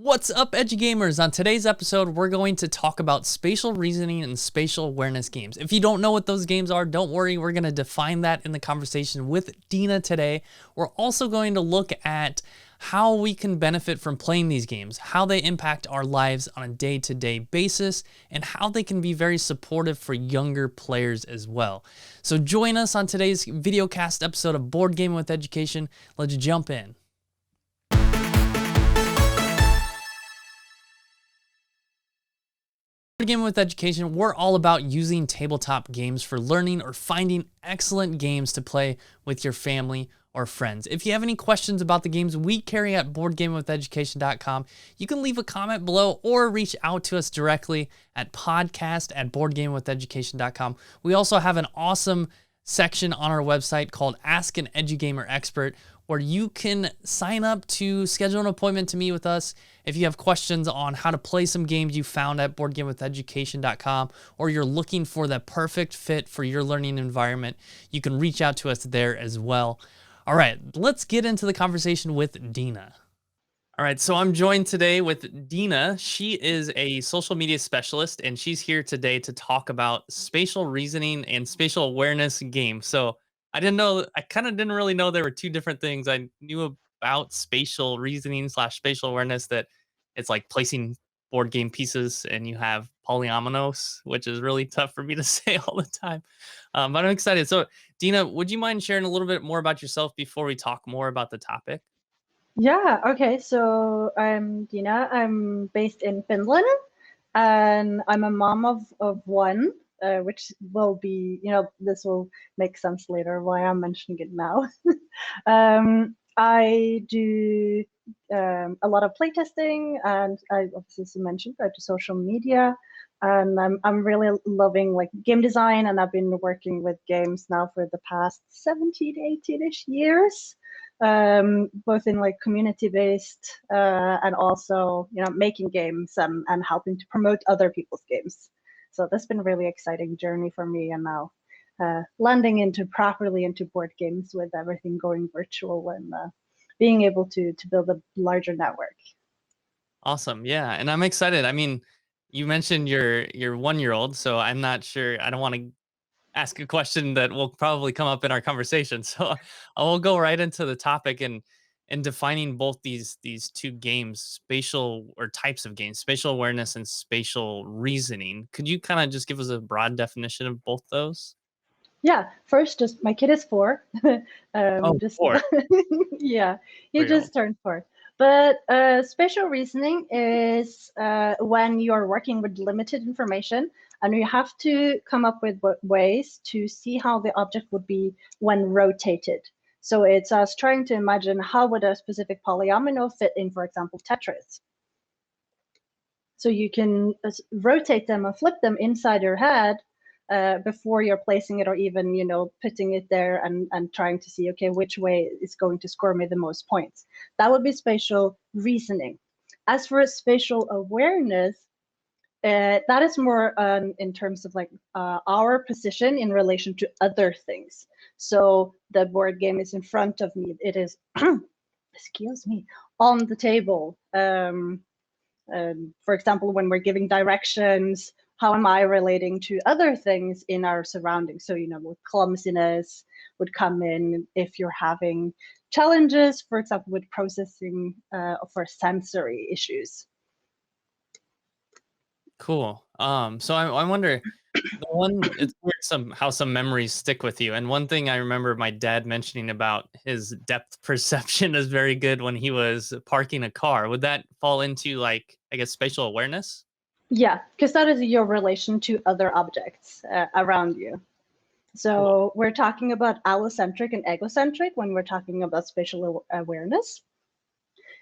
What's up, EduGamers? On today's episode, we're going to talk about spatial reasoning and spatial awareness games. If you don't know what those games are, don't worry. We're going to define that in the conversation with Dina today. We're also going to look at how we can benefit from playing these games, how they impact our lives on a day-to-day basis, and how they can be very supportive for younger players as well. So join us on today's videocast episode of Board Gaming with Education. Let's jump in. Gaming with Education, we're all about using tabletop games for learning or finding excellent games to play with your family or friends. If you have any questions about the games we carry at boardgamingwitheducation.com, you can leave a comment below or reach out to us directly at podcast@boardgamingwitheducation.com. We also have an awesome section on our website called Ask an EduGamer Expert, where you can sign up to schedule an appointment to meet with us if you have questions on how to play some games you found at boardgamingwitheducation.com, or you're looking for the perfect fit for your learning environment. You can reach out to us there as well. All right, let's get into the conversation with Dina. All right, so I'm joined today with Dina. She is a social media specialist, and she's here today to talk about spatial reasoning and spatial awareness games. So I kind of didn't really know there were two different things. I knew about spatial reasoning / spatial awareness, that it's like placing board game pieces and you have polyominoes, which is really tough for me to say all the time. But I'm excited. So Dina, would you mind sharing a little bit more about yourself before we talk more about the topic? Yeah, okay. So I'm Dina. I'm based in Finland, and I'm a mom of one, which will be, this will make sense later why I'm mentioning it now. I do a lot of playtesting, and I obviously, as you mentioned, I do social media, and I'm really loving like game design, and I've been working with games now for the past 17, 18-ish years. Both in like community-based and also, making games and helping to promote other people's games. So that's been a really exciting journey for me, and now landing properly into board games with everything going virtual and being able to build a larger network. Awesome. Yeah. And I'm excited. I mean, you mentioned your 1-year-old, so I'm not sure. I don't want to ask a question that will probably come up in our conversation. So I will go right into the topic and defining both these two games, spatial or types of games, spatial awareness and spatial reasoning. Could you kind of just give us a broad definition of both those? Yeah, first, just my kid is 4. Oh, Just 4. yeah, he 4-year-old. just turned 4. But spatial reasoning is when you're working with limited information and you have to come up with ways to see how the object would be when rotated. So it's us trying to imagine how would a specific polyomino fit in, for example, Tetris. So you can rotate them and flip them inside your head before you're placing it, or even, putting it there and trying to see, okay, which way is going to score me the most points. That would be spatial reasoning. As for spatial awareness, that is more in terms of like our position in relation to other things. So the board game is in front of me. It is, excuse me, on the table. For example, when we're giving directions, how am I relating to other things in our surroundings? So, what clumsiness would come in if you're having challenges, for example, with processing for sensory issues. Cool. So I wonder, it's weird how some memories stick with you. And one thing I remember my dad mentioning about his depth perception is very good when he was parking a car. Would that fall into, like, I guess, spatial awareness? Yeah, because that is your relation to other objects around you. Cool. So we're talking about allocentric and egocentric when we're talking about spatial awareness.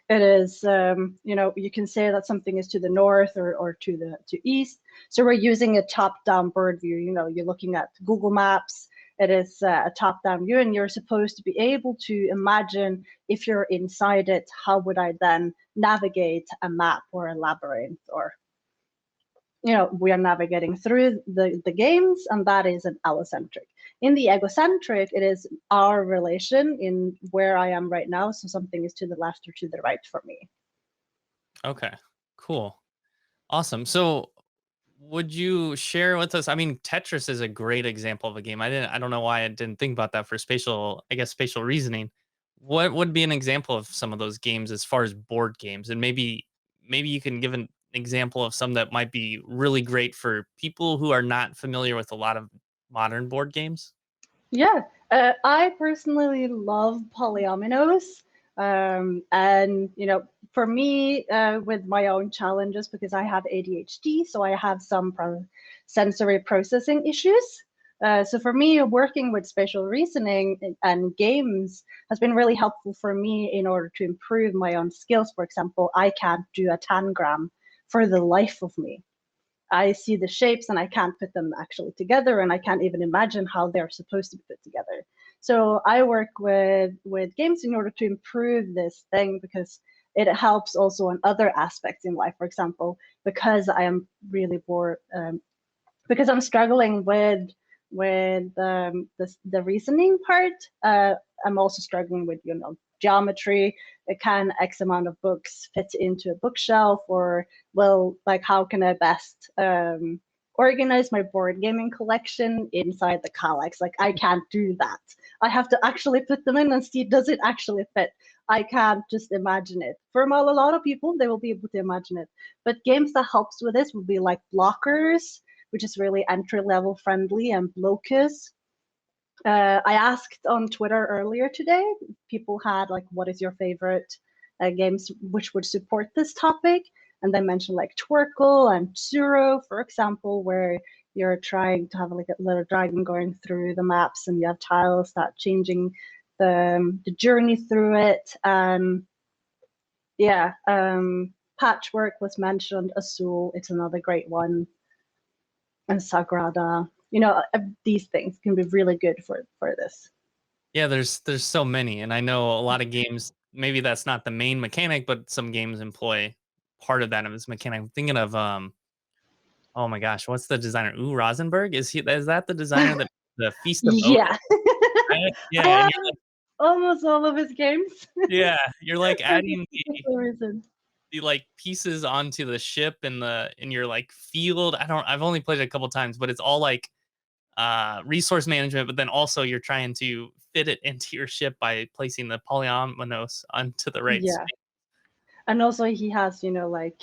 It is, you can say that something is to the north or to east. So we're using a top-down bird view. You're looking at Google Maps. It is a top-down view, and you're supposed to be able to imagine if you're inside it, how would I then navigate a map or a labyrinth, or we are navigating through the games, and that is an allocentric. In the egocentric, it is our relation in where I am right now. So something is to the left or to the right for me. Okay. Cool. Awesome. So would you share with us? I mean, Tetris is a great example of a game. I don't know why I didn't think about that for spatial, I guess, spatial reasoning. What would be an example of some of those games as far as board games? And maybe you can give an example of some that might be really great for people who are not familiar with a lot of modern board games. Yeah, I personally love polyominoes. And for me, with my own challenges, because I have ADHD, so I have some sensory processing issues. So for me, working with spatial reasoning and games has been really helpful for me in order to improve my own skills. For example, I can't do a tangram for the life of me. I see the shapes and I can't put them actually together, and I can't even imagine how they're supposed to be put together. So I work with games in order to improve this thing, because it helps also on other aspects in life. For example, because I am really bored, because I'm struggling with the reasoning part. I'm also struggling with geometry. Can X amount of books fit into a bookshelf, or well, like how can I best organize my board gaming collection inside the Kallax? Like I can't do that. I have to actually put them in and see, does it actually fit. I can't just imagine it. For a lot of people, they will be able to imagine it. But games that helps with this would be like blockers, which is really entry level friendly, and Blocus. I asked on Twitter earlier today, people had like, what is your favorite games which would support this topic? And they mentioned like Twerkle and Tsuro, for example, where you're trying to have like a little dragon going through the maps, and you have tiles that changing the journey through it. Yeah, Patchwork was mentioned, Azul, it's another great one, and Sagrada. These things can be really good for this. Yeah, there's so many, and I know a lot of games. Maybe that's not the main mechanic, but some games employ part of that as mechanic. I'm thinking of oh my gosh, what's the designer? Ooh, Rosenberg? Is that the designer that the Feast of Odin? Yeah, Right? I Yeah, and have you're like, almost all of his games yeah, you're like for this adding particular reason. the like pieces onto the ship in your like field. I've only played it a couple times, but it's all like resource management, but then also you're trying to fit it into your ship by placing the polyominoes onto the right Yeah. space. And also he has, like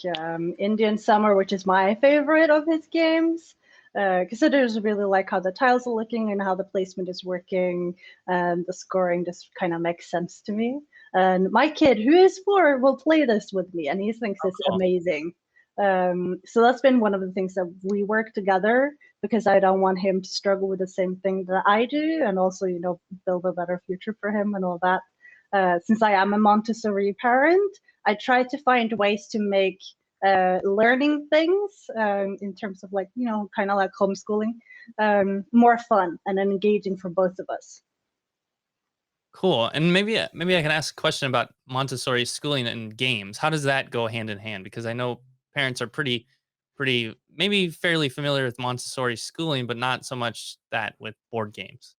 Indian Summer, which is my favorite of his games. Because I just really like how the tiles are looking and how the placement is working, and the scoring just kind of makes sense to me. And my kid, who is 4, will play this with me, and he thinks Oh, it's cool. amazing. So that's been one of the things that we work together, because I don't want him to struggle with the same thing that I do, and also, build a better future for him and all that. Since I am a Montessori parent, I try to find ways to make learning things, in terms of like, kind of like homeschooling, more fun and engaging for both of us. Cool. And maybe I can ask a question about Montessori schooling and games. How does that go hand in hand? Because I know parents are pretty maybe fairly familiar with Montessori schooling, but not so much that with board games.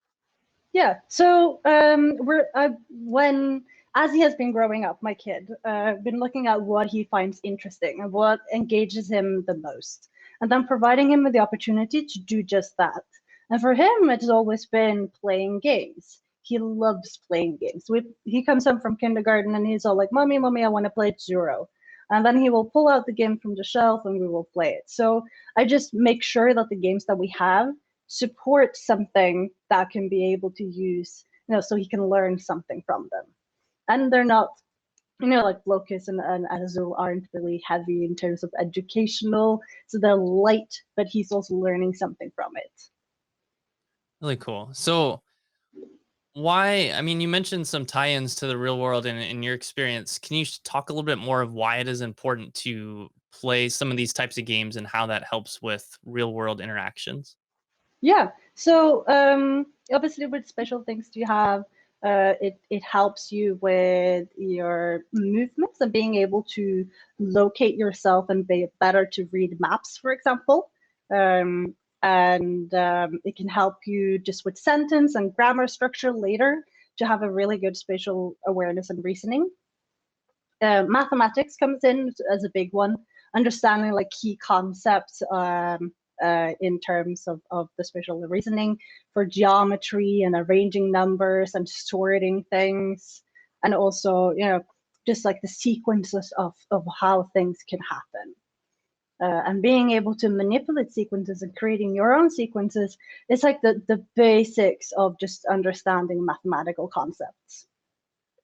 Yeah. So we're when as he has been growing up, my kid, been looking at what he finds interesting and what engages him the most, and then providing him with the opportunity to do just that. And for him, it's always been playing games. He loves playing games. He comes home from kindergarten and he's all like, "Mommy, mommy, I want to play Zero." And then he will pull out the game from the shelf and we will play it. So I just make sure that the games that we have support something that can be able to use, so he can learn something from them. And they're not, like Locus and Azul aren't really heavy in terms of educational, so they're light, but he's also learning something from it. Really cool. So why? I mean, you mentioned some tie-ins to the real world in your experience. Can you talk a little bit more of why it is important to play some of these types of games and how that helps with real world interactions? Yeah. So obviously, with special things you have, it helps you with your movements and being able to locate yourself and be better to read maps, for example. And it can help you just with sentence and grammar structure later to have a really good spatial awareness and reasoning. Mathematics comes in as a big one, understanding like key concepts in terms of the spatial reasoning for geometry and arranging numbers and sorting things, and also, just like the sequences of how things can happen. And being able to manipulate sequences and creating your own sequences is like the basics of just understanding mathematical concepts.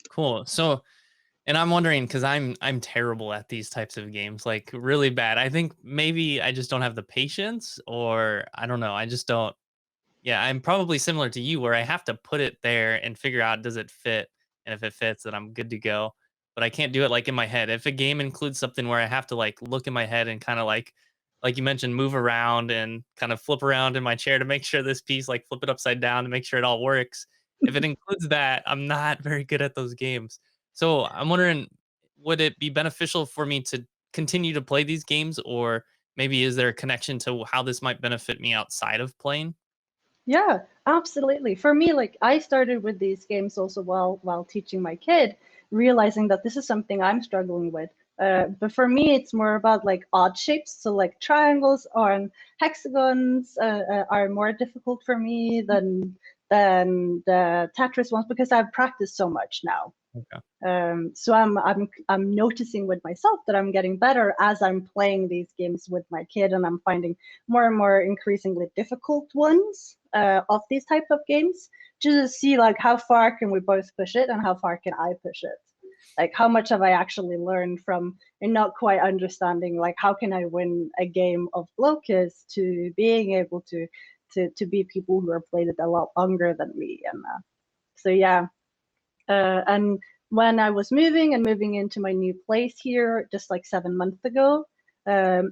Cool. So, and I'm wondering because I'm terrible at these types of games, like really bad. I think maybe I just don't have the patience, or I don't know. I just don't. Yeah, I'm probably similar to you where I have to put it there and figure out does it fit, and if it fits, then I'm good to go. But I can't do it like in my head. If a game includes something where I have to like look in my head and kind of like you mentioned, move around and kind of flip around in my chair to make sure this piece, like flip it upside down to make sure it all works. If it includes that, I'm not very good at those games. So I'm wondering, would it be beneficial for me to continue to play these games, or maybe is there a connection to how this might benefit me outside of playing? Yeah, absolutely. For me, like I started with these games also while teaching my kid, realizing that this is something I'm struggling with. But for me, it's more about like odd shapes. So like triangles or hexagons are more difficult for me than the Tetris ones because I've practiced so much now. Okay. So I'm noticing with myself that I'm getting better as I'm playing these games with my kid, and I'm finding more and more increasingly difficult ones of these type of games, just to see like how far can we both push it and how far can I push it. Like how much have I actually learned from and not quite understanding like how can I win a game of Locust to being able to be people who have played it a lot longer than me, and so yeah. And when I was moving into my new place here just like 7 months ago,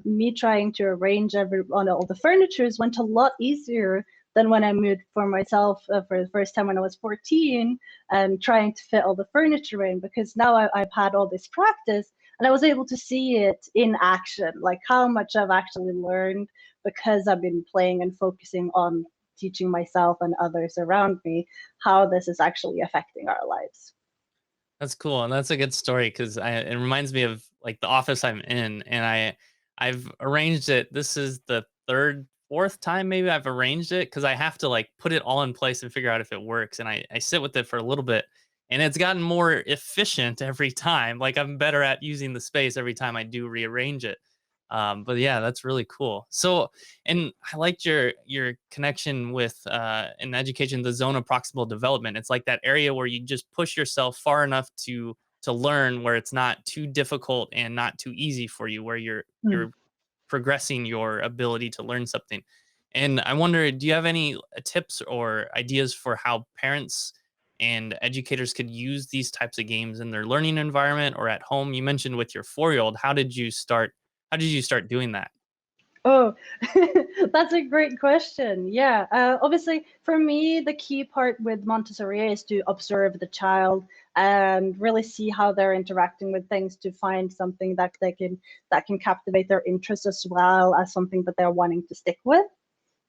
me trying to arrange on all the furnitures went a lot easier than when I moved for myself for the first time when I was 14 and trying to fit all the furniture in, because now I've had all this practice and I was able to see it in action, like how much I've actually learned because I've been playing and focusing on teaching myself and others around me how this is actually affecting our lives. That's cool, and that's a good story because it reminds me of like the office I'm in, and I've arranged it. This is the third, fourth time maybe I've arranged it because I have to like put it all in place and figure out if it works. And I sit with it for a little bit, and it's gotten more efficient every time. Like I'm better at using the space every time I do rearrange it. But yeah, that's really cool. So, and I liked your connection with in education, the zone of proximal development. It's like that area where you just push yourself far enough to learn, where it's not too difficult and not too easy for you, where you're Mm. progressing your ability to learn something. And I wonder, do you have any tips or ideas for how parents and educators could use these types of games in their learning environment or at home? You mentioned with your 4-year-old, how did you start? How did you start doing that? Oh, that's a great question. Yeah, obviously, for me, the key part with Montessori is to observe the child and really see how they're interacting with things to find something that can captivate their interest as well as something that they're wanting to stick with.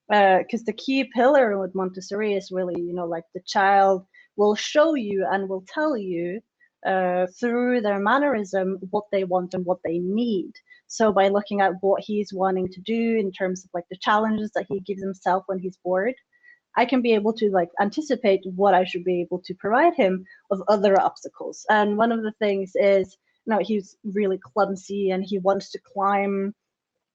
Because the key pillar with Montessori is really, like the child will show you and will tell you through their mannerism what they want and what they need. So by looking at what he's wanting to do in terms of like the challenges that he gives himself when he's bored, I can be able to like anticipate what I should be able to provide him of other obstacles. And one of the things is, he's really clumsy and he wants to climb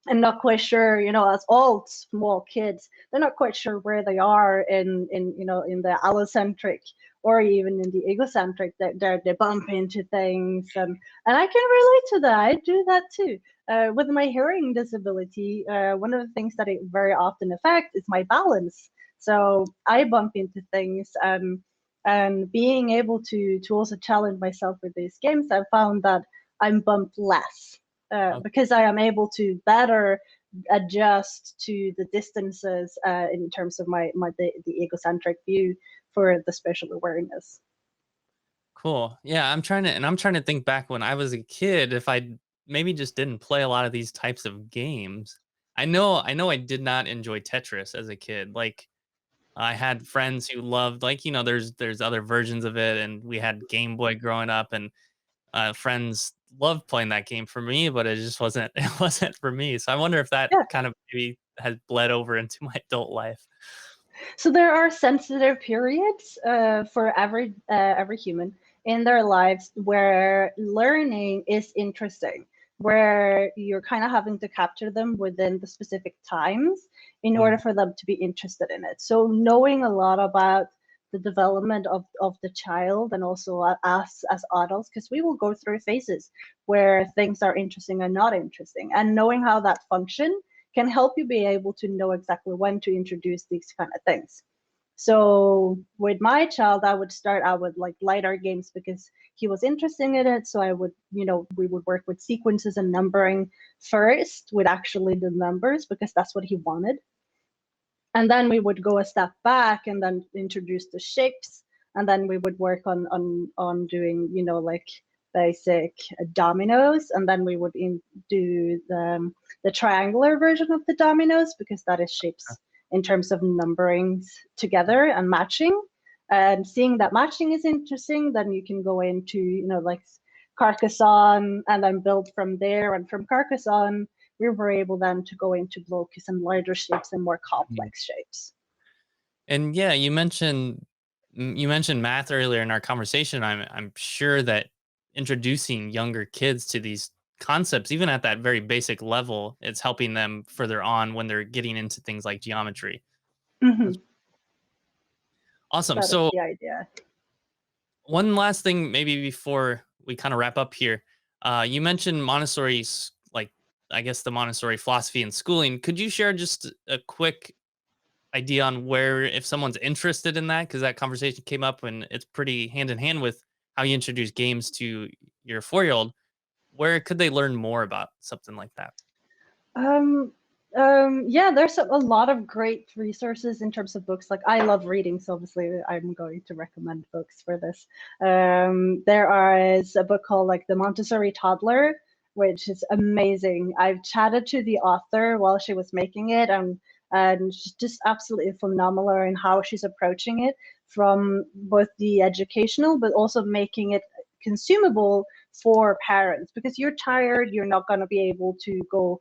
and not quite sure, as all small kids, they're not quite sure where they are in the allocentric or even in the egocentric. They bump into things, and I can relate to that. I do that too. With my hearing disability, one of the things that it very often affects is my balance. So I bump into things, and being able to also challenge myself with these games, I found that I'm bumped less because I am able to better adjust to the distances in terms of the egocentric view for the spatial awareness. Cool. Yeah, I'm trying to think back when I was a kid if I maybe just didn't play a lot of these types of games. I know I did not enjoy Tetris as a kid. Like I had friends who loved, like, there's other versions of it, and we had Game Boy growing up, and friends love playing that game for me, but it just wasn't it wasn't for me. So I wonder if that Yeah. kind of maybe has bled over into my adult life. So there are sensitive periods for every human in their lives where learning is interesting, where you're kind of having to capture them within the specific times in order Mm, for them to be interested in it. So knowing a lot about the development of the child and also us as adults, because we will go through phases where things are interesting and not interesting, and knowing how that function can help you be able to know exactly when to introduce these kind of things. So with my child, I would start out with like lighter games because he was interested in it. So I would, we would work with sequences and numbering first with actually the numbers because that's what he wanted. And then we would go a step back and then introduce the shapes. And then we would work on doing, like basic dominoes. And then we would do the triangular version of the dominoes because that is shapes in terms of numberings together and matching. And seeing that matching is interesting, then you can go into, like Carcassonne and then build from there. And from Carcassonne, we were able then to go into locus and larger shapes and more mhm. complex shapes. And yeah, you mentioned math earlier in our conversation. I'm sure that introducing younger kids to these concepts, even at that very basic level, it's helping them further on when they're getting into things like geometry. That's Hmm. awesome. That is So the idea. one last thing, maybe before we kind of wrap up here, you mentioned Montessori's, like I guess the Montessori philosophy and schooling. Could you share just a quick idea on where, if someone's interested in that, because that conversation came up and it's pretty hand in hand with how you introduce games to your 4-year old. Where could they learn more about something like that? Um, yeah, there's a lot of great resources in terms of books. Like I love reading, so obviously I'm going to recommend books for this. Is a book called like The Montessori Toddler, which is amazing. I've chatted to the author while she was making it, and she's just absolutely phenomenal in how she's approaching it from both the educational, but also making it consumable for parents because you're tired, you're not going to be able to go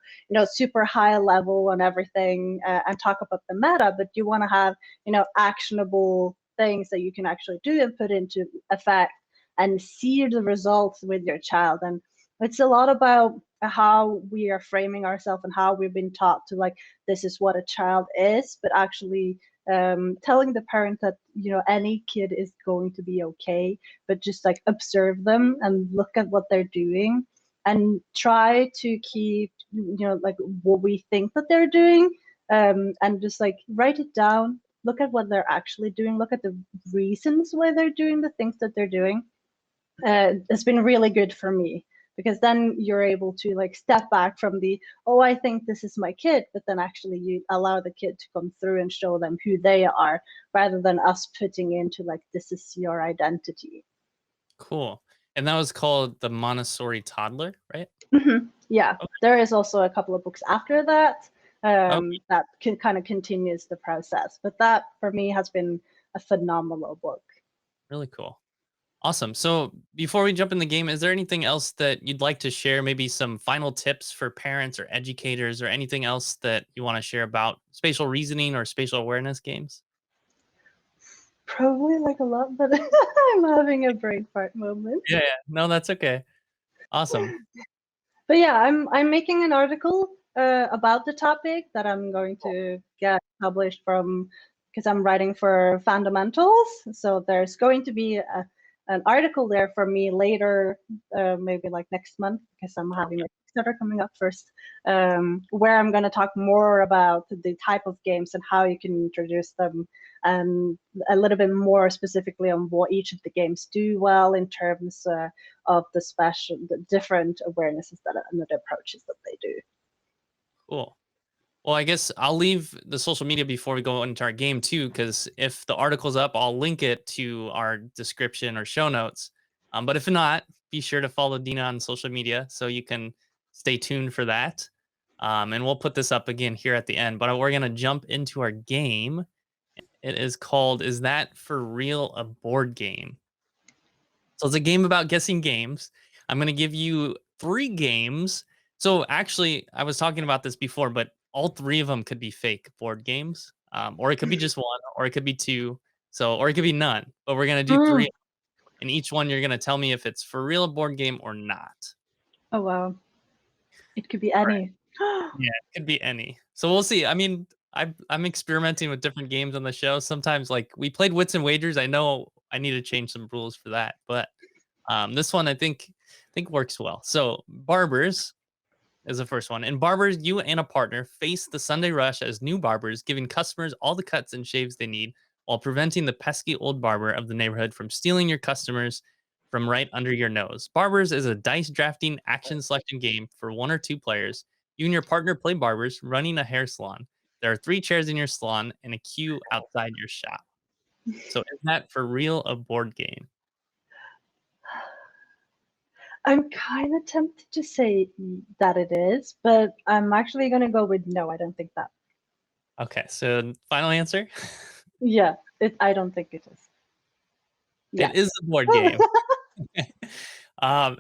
super high level on everything and talk about the meta, but you want to have actionable things that you can actually do and put into effect and see the results with your child. And it's a lot about how we are framing ourselves and how we've been taught to like this is what a child is, but actually telling the parent that any kid is going to be okay, but just like observe them and look at what they're doing and try to keep like what we think that they're doing, and just like write it down, look at what they're actually doing, look at the reasons why they're doing the things that they're doing. It's been really good for me because then you're able to like step back from the oh I think this is my kid, but then actually you allow the kid to come through and show them who they are rather than us putting into like this is your identity. Cool. And that was called the Montessori Toddler, right? Yeah, there is also a couple of books after that Okay. that can kind of continues the process, but that for me has been a phenomenal book. Really cool. Awesome. So before we jump in the game, is there anything else that you'd like to share? Maybe some final tips for parents or educators or anything else that you want to share about spatial reasoning or spatial awareness games? Probably like a lot, but I'm having a brain fart moment. Yeah, yeah. No, that's okay. Awesome. But yeah, I'm making an article about the topic that I'm going Cool. to get published from because I'm writing for Fundamentals. So there's going to be an article there for me later, maybe like next month, because I'm having a Kickstarter coming up first, where I'm going to talk more about the type of games and how you can introduce them, and a little bit more specifically on what each of the games do well in terms of the different awarenesses that and the approaches that they do. Cool. Well, I guess I'll leave the social media before we go into our game too, because if the article's up, I'll link it to our description or show notes. But if not, be sure to follow Dina on social media so you can stay tuned for that. And we'll put this up again here at the end. But we're gonna jump into our game. It is called "Is That for Real?" A board game. So it's a game about guessing games. I'm going to give you 3 games. So actually, I was talking about this before, but all 3 of them could be fake board games, or it could be just 1, or it could be 2, so or it could be none. But we're going to do 3, Mm. and each one you're going to tell me if it's for real a board game or not. Oh wow, it could be All right. any. Yeah, it could be any. So we'll see. I mean, I'm experimenting with different games on the show. Sometimes, like we played Wits and Wagers. I know I need to change some rules for that, but this one I think works well. So barbers is the first one. In barbers, you and a partner face the Sunday rush as new barbers, giving customers all the cuts and shaves they need, while preventing the pesky old barber of the neighborhood from stealing your customers from right under your nose. Barbers is a dice drafting action selection game for 1 or 2 players. You and your partner play barbers, running a hair salon. There are 3 chairs in your salon and a queue outside your shop. So is that for real a board game? I'm kind of tempted to say that it is, but I'm actually going to go with no. I don't think that. Okay, so final answer? Yeah, I don't think it is. Yeah. It is a board game.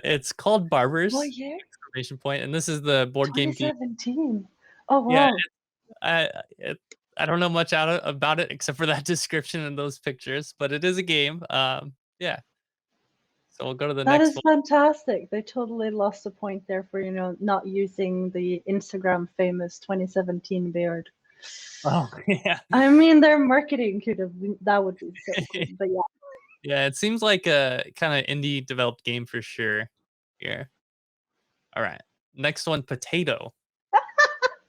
It's called What Barbers! year? Exclamation point, and this is the board game. 2017. Oh Yeah, wow. it, I don't know much about it except for that description and those pictures, but it is a game. Yeah. So we'll go to the That next is one. fantastic. They totally lost a point there for, not using the Instagram famous 2017 beard. Oh yeah, I mean, their marketing could have that would be so cool. But yeah. yeah. It seems like a kind of indie developed game for sure. Here. All right. Next one, Potato.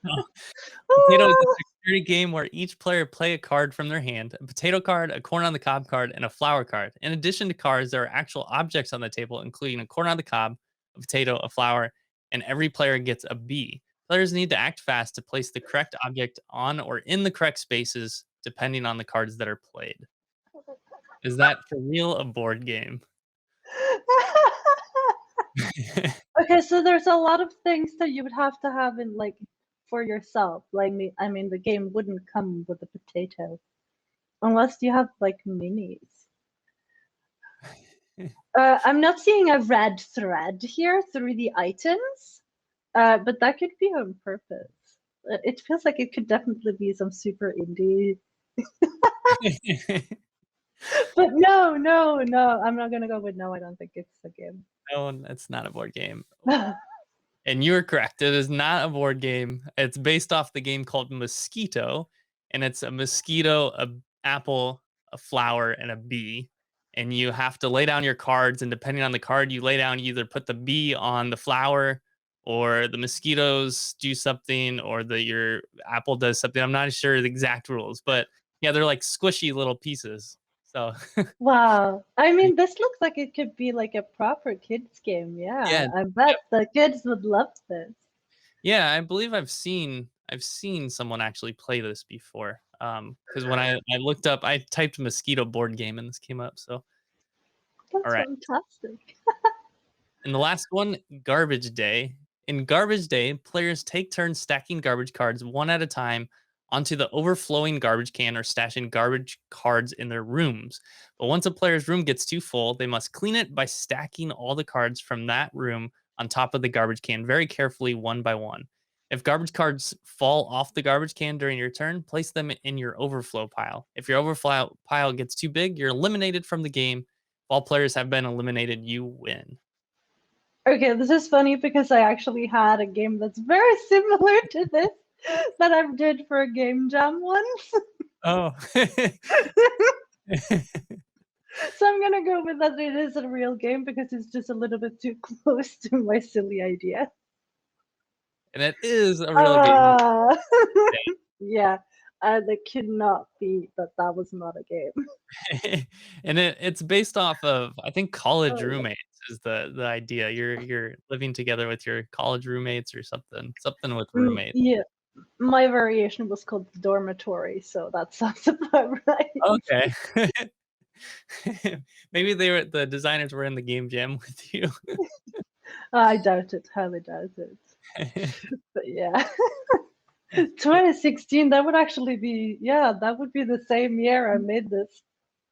Potato is a dexterity game where each player play a card from their hand, a potato card, a corn on the cob card, and a flower card. In addition to cards, there are actual objects on the table, including a corn on the cob, a potato, a flower, and every player gets a B. Players need to act fast to place the correct object on or in the correct spaces, depending on the cards that are played. Is that for real a board game? Okay, so there's a lot of things that you would have to have in like for yourself. Like I mean, the game wouldn't come with a potato unless you have like minis. I'm not seeing a red thread here through the items, but that could be on purpose. It feels like it could definitely be some super indie. But no, no, no, I'm not gonna go with no. I don't think it's a game. No, it's not a board game. And you're correct. It is not a board game. It's based off the game called Mosquito, and it's a mosquito, a apple, a flower, and a bee. And you have to lay down your cards, and depending on the card you lay down, you either put the bee on the flower, or the mosquitoes do something, or your apple does something. I'm not sure the exact rules, but yeah, they're like squishy little pieces. So Wow. I mean, this looks like it could be like a proper kids game. Yeah, yeah, I bet the kids would love this. yeah, I believe I've seen someone actually play this before. Because when I looked up, I typed mosquito board game and this came up. So all That's right. fantastic. And the last one, Garbage Day. In Garbage Day, players take turns stacking garbage cards one at a time onto the overflowing garbage can or stashing garbage cards in their rooms. But once a player's room gets too full, they must clean it by stacking all the cards from that room on top of the garbage can very carefully, one by one. If garbage cards fall off the garbage can during your turn, place them in your overflow pile. If your overflow pile gets too big, you're eliminated from the game. If all players have been eliminated, you win. Okay, this is funny because I actually had a game that's very similar to this that I did for a game jam once. Oh. So I'm gonna go with that it is a real game because it's just a little bit too close to my silly idea. And it is a real game. Uh, yeah, that could not be that that was not a game. And it's based off of, I think, college Oh, yeah. roommates is the idea. You're living together with your college roommates or something with roommates. Yeah, my variation was called the dormitory, so that sounds about right. Okay. Maybe the designers were in the game jam with you. I doubt it, highly doubt it. But yeah. 2016, that would actually be, yeah, that would be the same year I made this.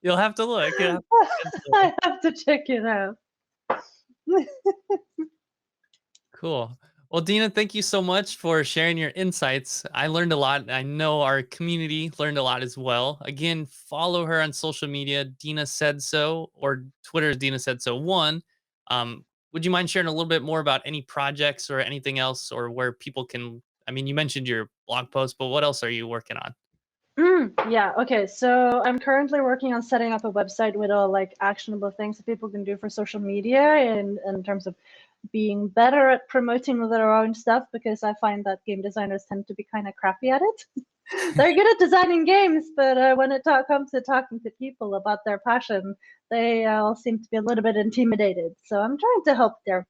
You'll have to look. I have to check it out. Cool. Well, Dina, thank you so much for sharing your insights. I learned a lot. I know our community learned a lot as well. Again, follow her on social media, Dina Said So, or Twitter is Dina Said So one. Would you mind sharing a little bit more about any projects or anything else, or where people can? I mean, you mentioned your blog post, but what else are you working on? Yeah, okay. So I'm currently working on setting up a website with all like actionable things that people can do for social media and in terms of being better at promoting their own stuff, because I find that game designers tend to be kind of crappy at it. They're good at designing games, but when it comes to talking to people about their passion, they all seem to be a little bit intimidated. So I'm trying to help there.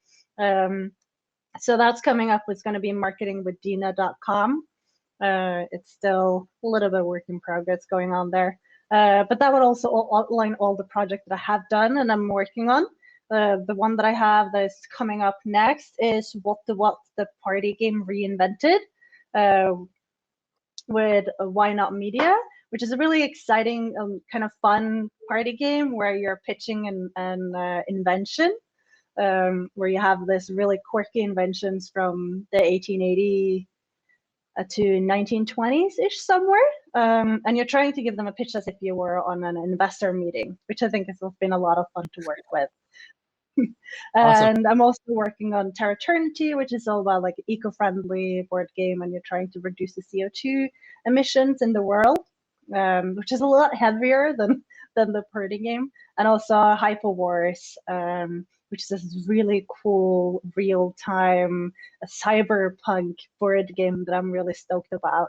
So that's coming up. It's going to be marketingwithdina.com. It's still a little bit of work in progress going on there. But that would also outline all the projects that I have done and I'm working on. The one that I have that is coming up next is What the Party Game Reinvented with Why Not Media, which is a really exciting, kind of fun party game where you're pitching an invention, where you have this really quirky inventions from the 1880 to 1920s-ish somewhere. And you're trying to give them a pitch as if you were on an investor meeting, which I think has been a lot of fun to work with. Awesome. And I'm also working on Terra Eternity, which is all about like eco-friendly board game, and you're trying to reduce the CO2 emissions in the world, which is a lot heavier than the party game. And also Hyper Wars, which is this really cool real-time cyberpunk board game that I'm really stoked about.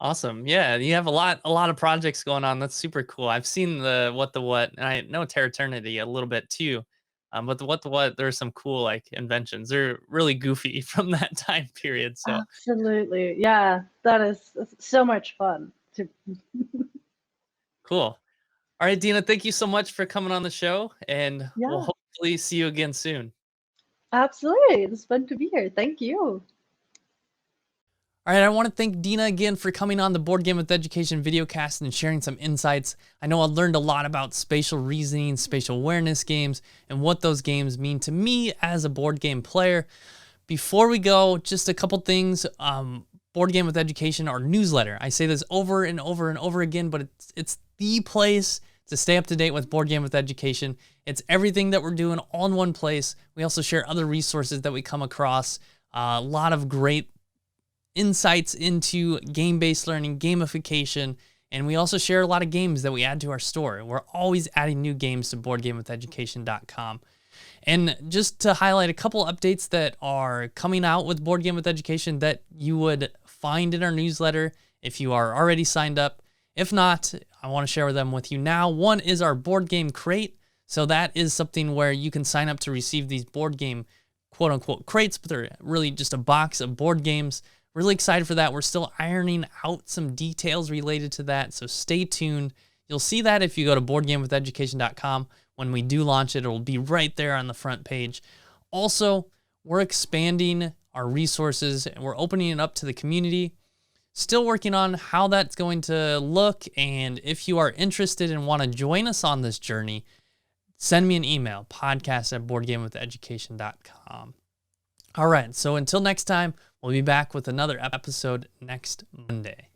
Awesome. Yeah, you have a lot of projects going on. That's super cool. I've seen the what, and I know Terra Eternity a little bit too. But the what, there's some cool like inventions. They're really goofy from that time period. So Absolutely. Yeah, that is so much fun. cool. All right, Dina, thank you so much for coming on the show, and we'll Yeah, hopefully see you again soon. absolutely. It's fun to be here. Thank you. All right, I want to thank Dina again for coming on the Board Game with Education videocast and sharing some insights. I know I learned a lot about spatial reasoning, spatial awareness games, and what those games mean to me as a board game player. Before we go, just a couple things. Board Game with Education, our newsletter. I say this over and over and over again, but it's the place to stay up to date with Board Game with Education. It's everything that we're doing all in one place. We also share other resources that we come across. A lot of great insights into game-based learning, gamification, and we also share a lot of games that we add to our store. We're always adding new games to boardgamewitheducation.com. And just to highlight a couple updates that are coming out with Board Game with Education that you would find in our newsletter if you are already signed up. If not, I want to share them with you now. One is our board game crate. So that is something where you can sign up to receive these board game quote unquote crates, but they're really just a box of board games. Really excited for that. We're still ironing out some details related to that, so stay tuned. You'll see that if you go to boardgamewitheducation.com. When we do launch it, it will be right there on the front page. Also, we're expanding our resources and we're opening it up to the community. Still working on how that's going to look, and if you are interested and want to join us on this journey, send me an email, podcast@boardgamewitheducation.com. All right, so until next time, we'll be back with another episode next Monday.